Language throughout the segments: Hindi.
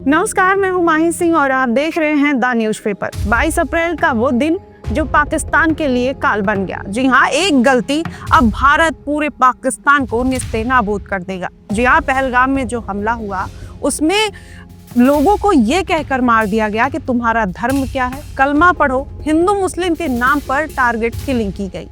नमस्कार, मैं हूं माही सिंह और आप देख रहे हैं द न्यूज़पेपर। 22 अप्रैल का वो दिन जो पाकिस्तान के लिए काल बन गया। जी हाँ, एक गलती अब भारत पूरे पाकिस्तान को निस्ते नाबूद कर देगा। जी हाँ, पहलगाम में जो हमला हुआ उसमें लोगों को ये कहकर मार दिया गया कि तुम्हारा धर्म क्या है, कलमा पढ़ो। हिंदू मुस्लिम के नाम पर टारगेट किलिंग की गई।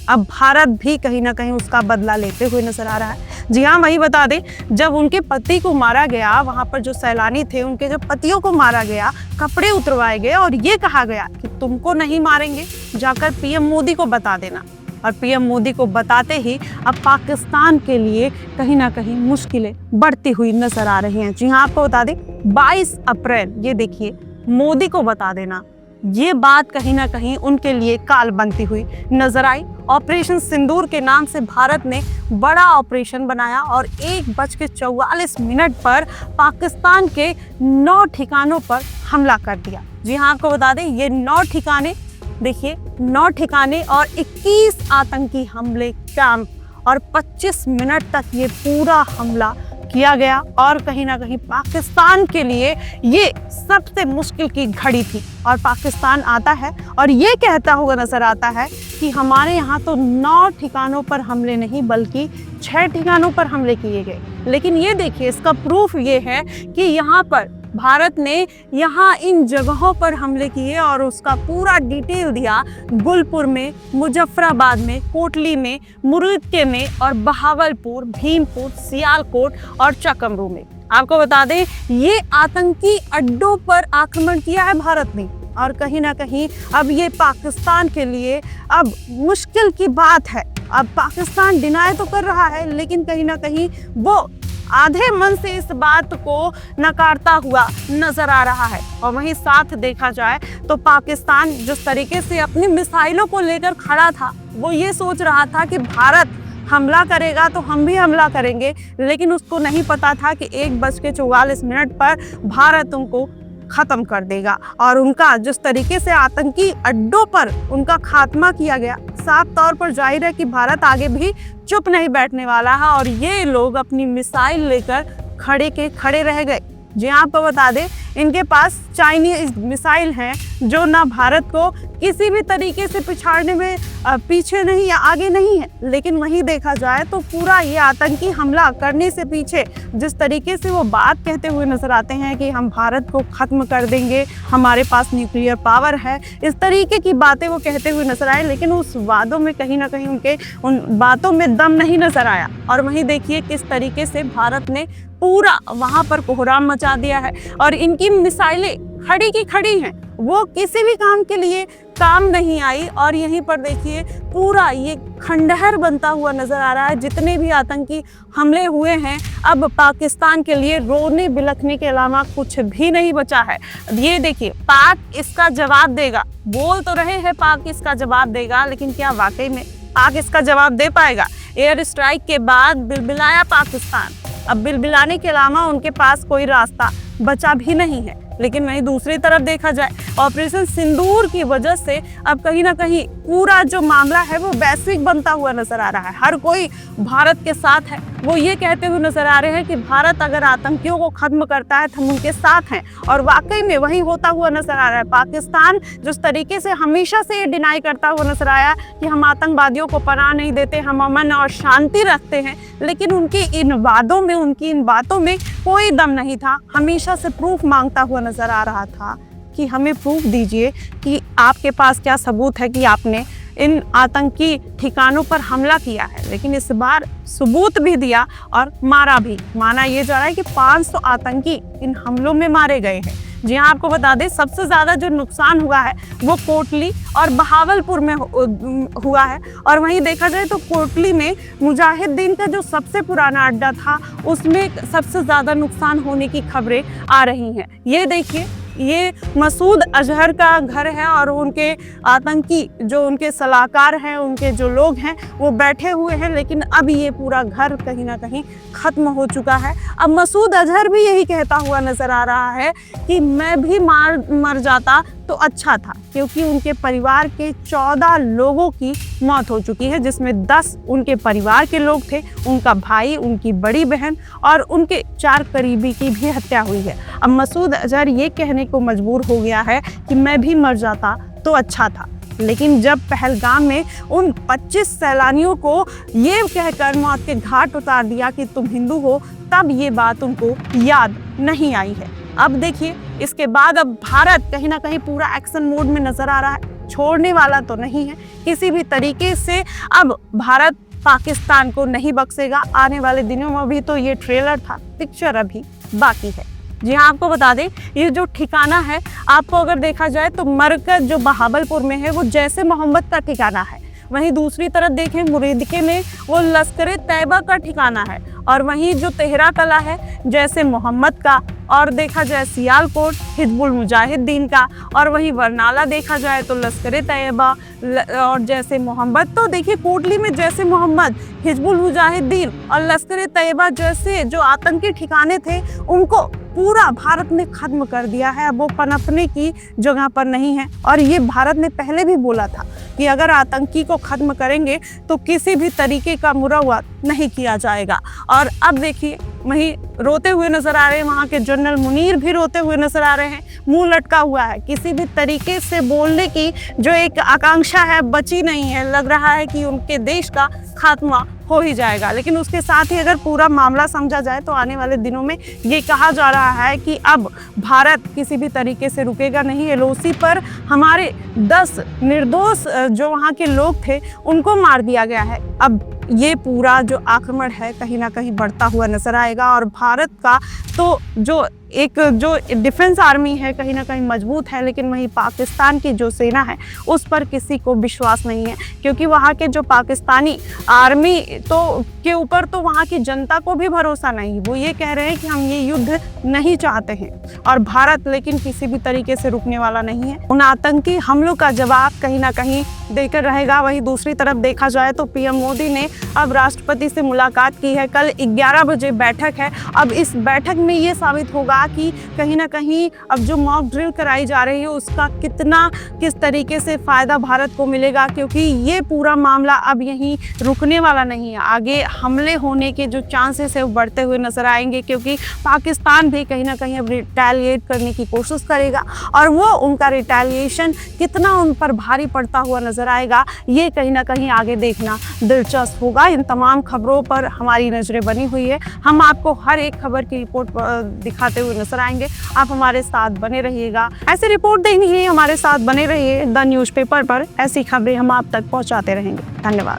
अब भारत भी कहीं ना कहीं उसका बदला लेते हुए नजर आ रहा है। जी हाँ, वही बता दें, जब उनके पति को मारा गया, वहां पर जो सैलानी थे उनके जो पतियों को मारा गया, कपड़े उतरवाए गए और ये कहा गया कि तुमको नहीं मारेंगे, जाकर पीएम मोदी को बता देना। और पीएम मोदी को बताते ही अब पाकिस्तान के लिए कहीं ना कहीं मुश्किलें बढ़ती हुई नजर आ रही हैं। जी हाँ, आपको बता दें 22 अप्रैल, ये देखिए, मोदी को बता देना, ये बात कहीं ना कहीं उनके लिए काल बनती हुई नजर आई। ऑपरेशन सिंदूर के नाम से भारत ने बड़ा ऑपरेशन बनाया और 1:44 पर पाकिस्तान के 9 ठिकानों पर हमला कर दिया। जी हाँ, आपको बता दें, ये 9 ठिकाने, देखिए 9 ठिकाने और 21 आतंकी हमले कैंप, और 25 मिनट तक ये पूरा हमला किया गया। और कहीं ना कहीं पाकिस्तान के लिए ये सबसे मुश्किल की घड़ी थी। और पाकिस्तान आता है और ये कहता हुआ नजर आता है कि हमारे यहाँ तो 9 ठिकानों पर हमले नहीं बल्कि 6 ठिकानों पर हमले किए गए। लेकिन ये देखिए, इसका प्रूफ ये है कि यहाँ पर भारत ने यहाँ इन जगहों पर हमले किए और उसका पूरा डिटेल दिया। गुलपुर में, मुजफ्फराबाद में, कोटली में, मुर्गे में और बहावलपुर, भीमपुर, सियालकोट और चकमरू में। आपको बता दें, ये आतंकी अड्डों पर आक्रमण किया है भारत ने। और कहीं ना कहीं अब ये पाकिस्तान के लिए अब मुश्किल की बात है। अब पाकिस्तान डिनाई तो कर रहा है, लेकिन कहीं ना कहीं वो आधे मन से इस बात को नकारता हुआ नजर आ रहा है। और वहीं साथ देखा जाए तो पाकिस्तान जिस तरीके से अपनी मिसाइलों को लेकर खड़ा था, वो ये सोच रहा था कि भारत हमला करेगा तो हम भी हमला करेंगे, लेकिन उसको नहीं पता था कि 1:44 पर भारत उनको खत्म कर देगा। और उनका जिस तरीके से आतंकी अड्डों पर उनका खात्मा किया गया, साफ तौर पर जाहिर है कि भारत आगे भी चुप नहीं बैठने वाला है और ये लोग अपनी मिसाइल लेकर खड़े के खड़े रह गए। जी आपको बता दें, इनके पास चाइनीज मिसाइल हैं जो ना भारत को किसी भी तरीके से पिछाड़ने में पीछे नहीं या आगे नहीं है। लेकिन वहीं देखा जाए तो पूरा ये आतंकी हमला करने से पीछे जिस तरीके से वो बात कहते हुए नजर आते हैं कि हम भारत को खत्म कर देंगे, हमारे पास न्यूक्लियर पावर है, इस तरीके की बातें वो कहते हुए नजर आए। लेकिन उस वादों में कहीं ना कहीं उनके उन बातों में दम नहीं नजर आया। और वहीं देखिए किस तरीके से भारत ने पूरा वहां पर कोहराम मचा दिया है और इनकी मिसाइलें खड़ी की खड़ी हैं, वो किसी भी काम के लिए काम नहीं आई। और यहीं पर देखिए पूरा ये खंडहर बनता हुआ नजर आ रहा है। जितने भी आतंकी हमले हुए हैं, अब पाकिस्तान के लिए रोने बिलखने के अलावा कुछ भी नहीं बचा है। ये देखिए, पाक इसका जवाब देगा। बोल तो रहे हैं पाक इसका जवाब देगा, लेकिन क्या वाकई में पाक इसका जवाब दे पाएगा? एयर स्ट्राइक के बाद बिलबिलाया पाकिस्तान। अब बिलबिलाने के अलावा उनके पास कोई रास्ता बचा भी नहीं है। लेकिन वहीं दूसरी तरफ देखा जाए, ऑपरेशन सिंदूर की वजह से अब कहीं ना कहीं पूरा जो मामला है वो वैश्विक बनता हुआ नजर आ रहा है। हर कोई भारत के साथ है। वो ये कहते हुए नजर आ रहे हैं कि भारत अगर आतंकियों को खत्म करता है तो हम उनके साथ हैं। और वाकई में वही होता हुआ नजर आ रहा है। पाकिस्तान जिस तरीके से हमेशा से ये डिनाई करता हुआ नजर आया कि हम आतंकवादियों को पनाह नहीं देते, हम अमन और शांति रखते हैं, लेकिन उनकी इन वादों में, उनकी इन बातों में कोई दम नहीं था। हमेशा से प्रूफ मांगता हुआ नजर आ रहा था कि हमें प्रूफ दीजिए कि आपके पास क्या सबूत है कि आपने इन आतंकी ठिकानों पर हमला किया है। लेकिन इस बार सबूत भी दिया और मारा भी। माना ये जा रहा है कि 500 आतंकी इन हमलों में मारे गए हैं। जी हाँ, आपको बता दें, सबसे ज़्यादा जो नुकसान हुआ है वो कोटली और बहावलपुर में हुआ है। और वहीं देखा जाए तो कोटली में मुजाहिदीन का जो सबसे पुराना अड्डा था, उसमें सबसे ज़्यादा नुकसान होने की खबरें आ रही हैं। ये देखिए, ये मसूद अजहर का घर है और उनके आतंकी जो उनके सलाहकार हैं, उनके जो लोग हैं, वो बैठे हुए हैं। लेकिन अब ये पूरा घर कहीं ना कहीं ख़त्म हो चुका है। अब मसूद अजहर भी यही कहता हुआ नज़र आ रहा है कि मैं भी मर जाता तो अच्छा था, क्योंकि उनके परिवार के 14 लोगों की मौत हो चुकी है, जिसमें 10 उनके परिवार के लोग थे, उनका भाई, उनकी बड़ी बहन और उनके 4 करीबी की भी हत्या हुई है। अब मसूद अजहर ये कहने को मजबूर हो गया है कि मैं भी मर जाता तो अच्छा था, लेकिन जब पहलगाम में उन 25 सैलानियों को ये कहकर मौत के घाट उतार दिया कि तुम हिंदू हो, तब ये बात उनको याद नहीं आई है। अब देखिए, इसके बाद अब भारत कहीं ना कहीं पूरा एक्शन मोड में नजर आ रहा है, छोड़ने वाला तो नहीं है किसी भी तरीके से। अब भारत पाकिस्तान को नहीं बख्शेगा आने वाले दिनों में। अभी तो ये ट्रेलर था, पिक्चर अभी बाकी है। जी हाँ, आपको बता दें, ये जो ठिकाना है, आपको अगर देखा जाए तो मरकज जो बहावलपुर में है वो जैसे मोहम्मद का ठिकाना है, वहीं दूसरी तरफ देखें मुरीदके में वो लश्कर तैयबा का ठिकाना है, और वहीं जो तेहरा कला है जैसे मोहम्मद का, और देखा जाए सियालकोट हिजबुल मुजाहिदीन का, और वहीं बरनाला देखा जाए तो लश्कर तैयबा और जैसे मोहम्मद। तो देखिए, कोटली में जैसे मोहम्मद, हिजबुल मुजाहिदीन और लश्कर तैयबा जैसे जो आतंकी ठिकाने थे, उनको पूरा भारत ने खत्म कर दिया है। अब वो पनपने की जगह पर नहीं है, और ये भारत ने पहले भी बोला था कि अगर आतंकी को खत्म करेंगे तो किसी भी तरीके का मुरव्वत नहीं किया जाएगा। और अब देखिए, वहीं रोते हुए नजर आ रहे हैं वहाँ के जनरल मुनीर भी रोते हुए नजर आ रहे हैं, मुंह लटका हुआ है, किसी भी तरीके से बोलने की जो एक आकांक्षा है बची नहीं है। लग रहा है कि उनके देश का खात्मा हो ही जाएगा। लेकिन उसके साथ ही अगर पूरा मामला समझा जाए तो आने वाले दिनों में ये कहा जा रहा है कि अब भारत किसी भी तरीके से रुकेगा नहीं। एलओसी पर हमारे 10 निर्दोष जो वहाँ के लोग थे उनको मार दिया गया है। अब ये पूरा जो आक्रमण है कहीं ना कहीं बढ़ता हुआ नजर आएगा, और भारत का तो जो डिफेंस आर्मी है कहीं ना कहीं मजबूत है, लेकिन वहीं पाकिस्तान की जो सेना है उस पर किसी को विश्वास नहीं है, क्योंकि वहाँ के जो पाकिस्तानी आर्मी के ऊपर तो वहाँ की जनता को भी भरोसा नहीं। वो ये कह रहे हैं कि हम ये युद्ध नहीं चाहते हैं, और भारत लेकिन किसी भी तरीके से रुकने वाला नहीं है। उन आतंकी हमलों का जवाब कहीं ना कहीं देकर रहेगा। वहीं दूसरी तरफ देखा जाए तो पीएम मोदी ने अब राष्ट्रपति से मुलाकात की है। कल 11 बजे बैठक है। अब इस बैठक में ये साबित होगा कि कहीं ना कहीं अब जो मॉक ड्रिल कराई जा रही है उसका किस तरीके से फ़ायदा भारत को मिलेगा, क्योंकि ये पूरा मामला अब यहीं रुकने वाला नहीं है। आगे हमले होने के जो चांसेस है वो बढ़ते हुए नजर आएंगे, क्योंकि पाकिस्तान भी कहीं ना कहीं अब रिटेलिएट करने की कोशिश करेगा, और वो उनका रिटेलिएशन कितना उन पर भारी पड़ता हुआ नजर आएगा, ये कहीं ना कहीं आगे देखना दिलचस्प होगा। इन तमाम खबरों पर हमारी नजरें बनी हुई है। हम आपको हर एक खबर की रिपोर्ट दिखाते हुए नजर आएंगे। आप हमारे साथ बने रहिएगा। ऐसी रिपोर्ट देखने के लिए हमारे साथ बने रहिए द न्यूज़पेपर पर। ऐसी खबरें हम आप तक पहुंचाते रहेंगे। धन्यवाद।